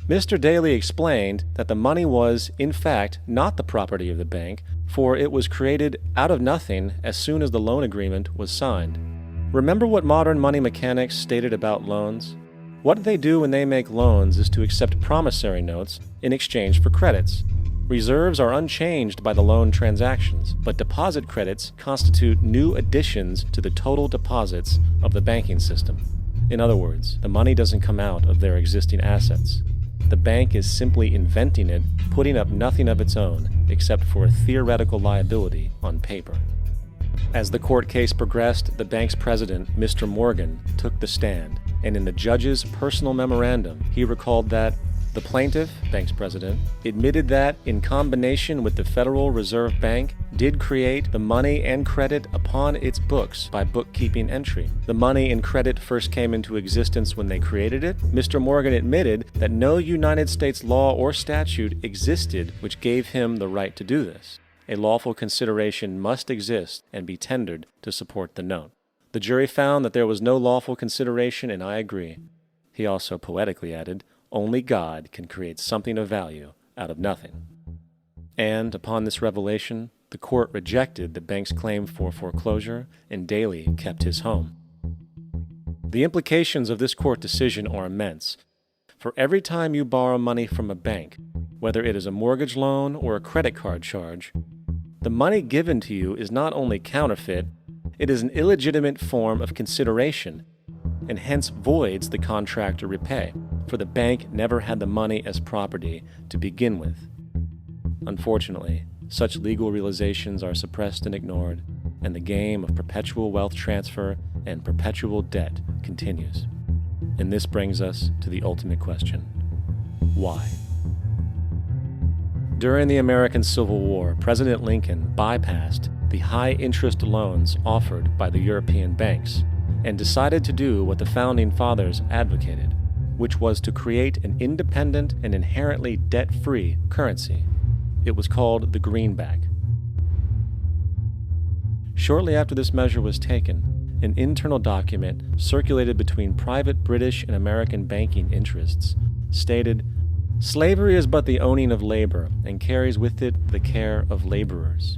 Mr. Daly explained that the money was, in fact, not the property of the bank, for it was created out of nothing as soon as the loan agreement was signed. Remember what modern money mechanics stated about loans? What they do when they make loans is to accept promissory notes in exchange for credits. Reserves are unchanged by the loan transactions, but deposit credits constitute new additions to the total deposits of the banking system. In other words, the money doesn't come out of their existing assets. The bank is simply inventing it, putting up nothing of its own, except for a theoretical liability on paper. As the court case progressed, the bank's president, Mr. Morgan, took the stand, and in the judge's personal memorandum, he recalled that the plaintiff, bank's president, admitted that, in combination with the Federal Reserve Bank, did create the money and credit upon its books by bookkeeping entry. The money and credit first came into existence when they created it. Mr. Morgan admitted that no United States law or statute existed which gave him the right to do this. A lawful consideration must exist and be tendered to support the note. The jury found that there was no lawful consideration, and I agree. He also poetically added, "Only God can create something of value out of nothing." And upon this revelation, the court rejected the bank's claim for foreclosure, and Daly kept his home. The implications of this court decision are immense. For every time you borrow money from a bank, whether it is a mortgage loan or a credit card charge, the money given to you is not only counterfeit, it is an illegitimate form of consideration, and hence voids the contract to repay, for the bank never had the money as property to begin with. Unfortunately, such legal realizations are suppressed and ignored, and the game of perpetual wealth transfer and perpetual debt continues. And this brings us to the ultimate question: why? During the American Civil War, President Lincoln bypassed the high-interest loans offered by the European banks and decided to do what the Founding Fathers advocated, which was to create an independent and inherently debt-free currency. It was called the greenback. Shortly after this measure was taken, an internal document circulated between private British and American banking interests stated, "Slavery is but the owning of labor and carries with it the care of laborers,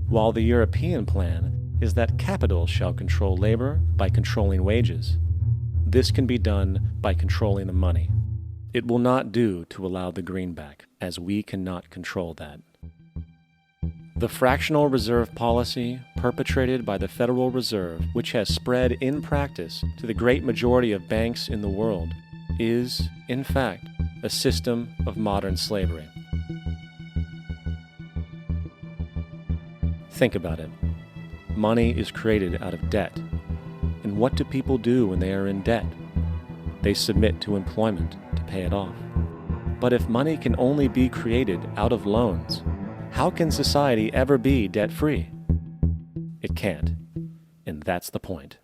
while the European plan is that capital shall control labor by controlling wages. This can be done by controlling the money. It will not do to allow the greenback, as we cannot control that." The fractional reserve policy perpetrated by the Federal Reserve, which has spread in practice to the great majority of banks in the world, is, in fact, a system of modern slavery. Think about it. Money is created out of debt. And what do people do when they are in debt? They submit to employment to pay it off. But if money can only be created out of loans, how can society ever be debt-free? It can't. And that's the point.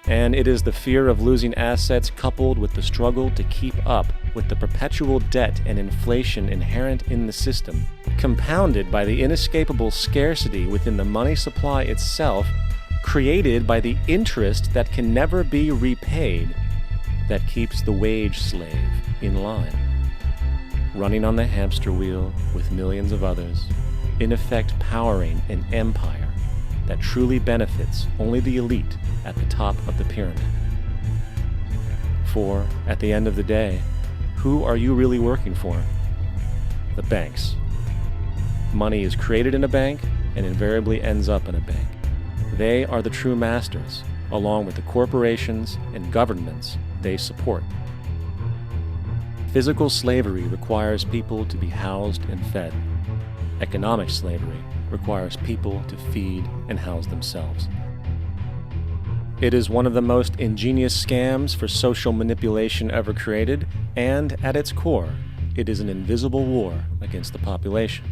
And it is the fear of losing assets coupled with the struggle to keep up with the perpetual debt and inflation inherent in the system, compounded by the inescapable scarcity within the money supply itself, created by the interest that can never be repaid, that keeps the wage slave in line, running on the hamster wheel with millions of others, in effect powering an empire that truly benefits only the elite at the top of the pyramid. For, at the end of the day, who are you really working for? The banks. Money is created in a bank and invariably ends up in a bank. They are the true masters, along with the corporations and governments they support. Physical slavery requires people to be housed and fed. Economic slavery requires people to feed and house themselves. It is one of the most ingenious scams for social manipulation ever created, and at its core, it is an invisible war against the population.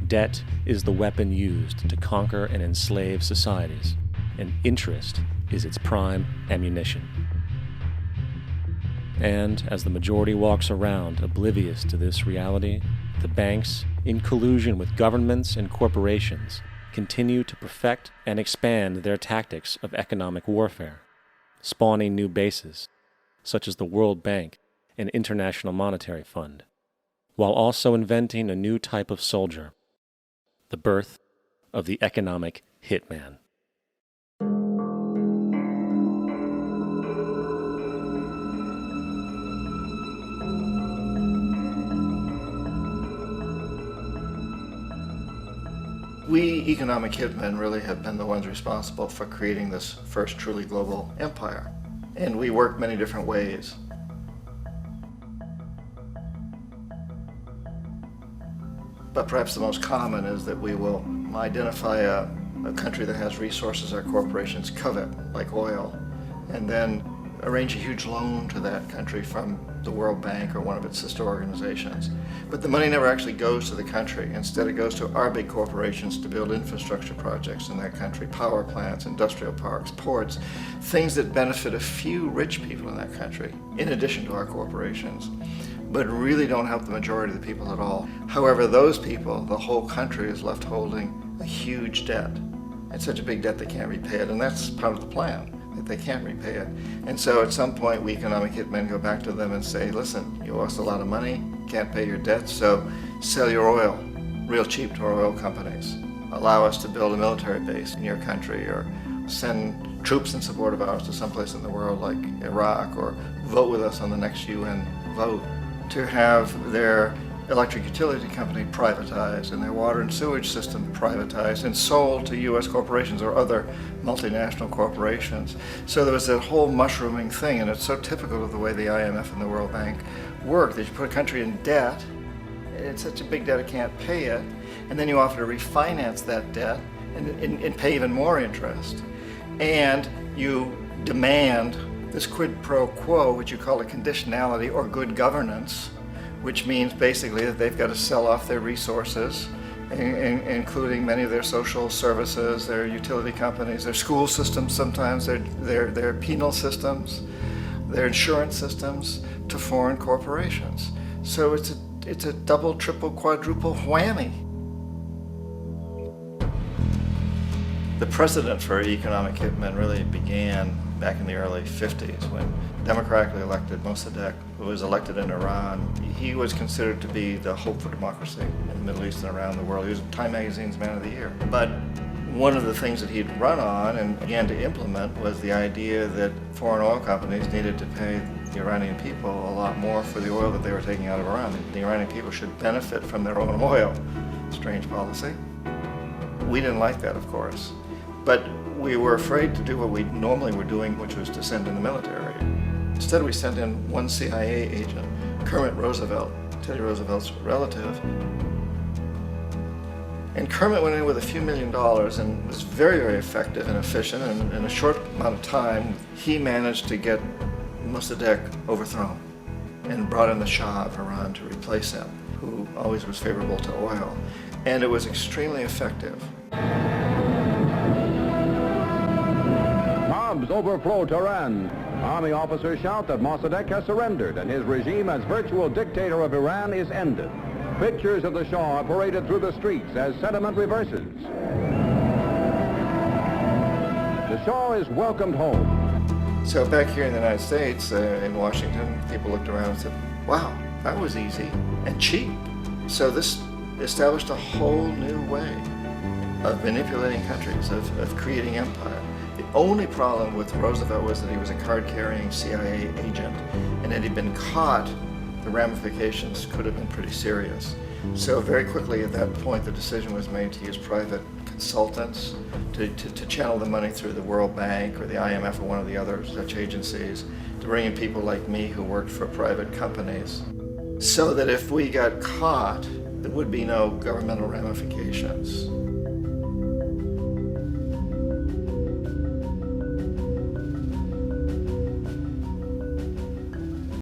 Debt is the weapon used to conquer and enslave societies, and interest is its prime ammunition. And as the majority walks around oblivious to this reality, the banks, in collusion with governments and corporations, continue to perfect and expand their tactics of economic warfare, spawning new bases, such as the World Bank, and International Monetary Fund, while also inventing a new type of soldier, the birth of the economic hitman. We economic hitmen really have been the ones responsible for creating this first truly global empire. And we work many different ways. But perhaps the most common is that we will identify a country that has resources our corporations covet, like oil, and then arrange a huge loan to that country from the World Bank or one of its sister organizations. But the money never actually goes to the country. Instead, it goes to our big corporations to build infrastructure projects in that country, power plants, industrial parks, ports, things that benefit a few rich people in that country, in addition to our corporations, but really don't help the majority of the people at all. However, those people, the whole country is left holding a huge debt. It's such a big debt they can't repay it, and that's part of the plan, that they can't repay it. And so at some point, we economic hitmen go back to them and say, listen, you owe us a lot of money, can't pay your debts, so sell your oil real cheap to our oil companies. Allow us to build a military base in your country, or send troops in support of ours to someplace in the world like Iraq, or vote with us on the next UN vote. To have their electric utility company privatized and their water and sewage system privatized and sold to U.S. corporations or other multinational corporations. So there was that whole mushrooming thing, and it's so typical of the way the IMF and the World Bank work, that you put a country in debt, it's such a big debt it can't pay it, and then you offer to refinance that debt and pay even more interest. And you demand this quid pro quo, which you call a conditionality or good governance, which means basically that they've got to sell off their resources, including many of their social services, their utility companies, their school systems sometimes, their penal systems, their insurance systems, to foreign corporations. So it's a double, triple, quadruple whammy. The precedent for economic hitmen really began back in the early 50s when democratically elected Mossadegh, who was elected in Iran, he was considered to be the hope for democracy in the Middle East and around the world. He was Time Magazine's Man of the Year. But one of the things that he'd run on and began to implement was the idea that foreign oil companies needed to pay the Iranian people a lot more for the oil that they were taking out of Iran. The Iranian people should benefit from their own oil. Strange policy. We didn't like that, of course. But we were afraid to do what we normally were doing, which was to send in the military. Instead, we sent in one CIA agent, Kermit Roosevelt, Teddy Roosevelt's relative. And Kermit went in with a few $1 million and was very, very effective and efficient. And in a short amount of time, he managed to get Mossadegh overthrown and brought in the Shah of Iran to replace him, who always was favorable to oil. And it was extremely effective. Mobs overflow Tehran. Army officers shout that Mossadegh has surrendered and his regime as virtual dictator of Iran is ended. Pictures of the Shah are paraded through the streets as sentiment reverses. The Shah is welcomed home. So back here in the United States, in Washington, people looked around and said, wow, that was easy and cheap. So this established a whole new way of manipulating countries, of creating empire. The only problem with Roosevelt was that he was a card-carrying CIA agent, and had he been caught, the ramifications could have been pretty serious. So very quickly at that point, the decision was made to use private consultants to channel the money through the World Bank or the IMF or one of the other such agencies, to bring in people like me who worked for private companies, so that if we got caught, there would be no governmental ramifications.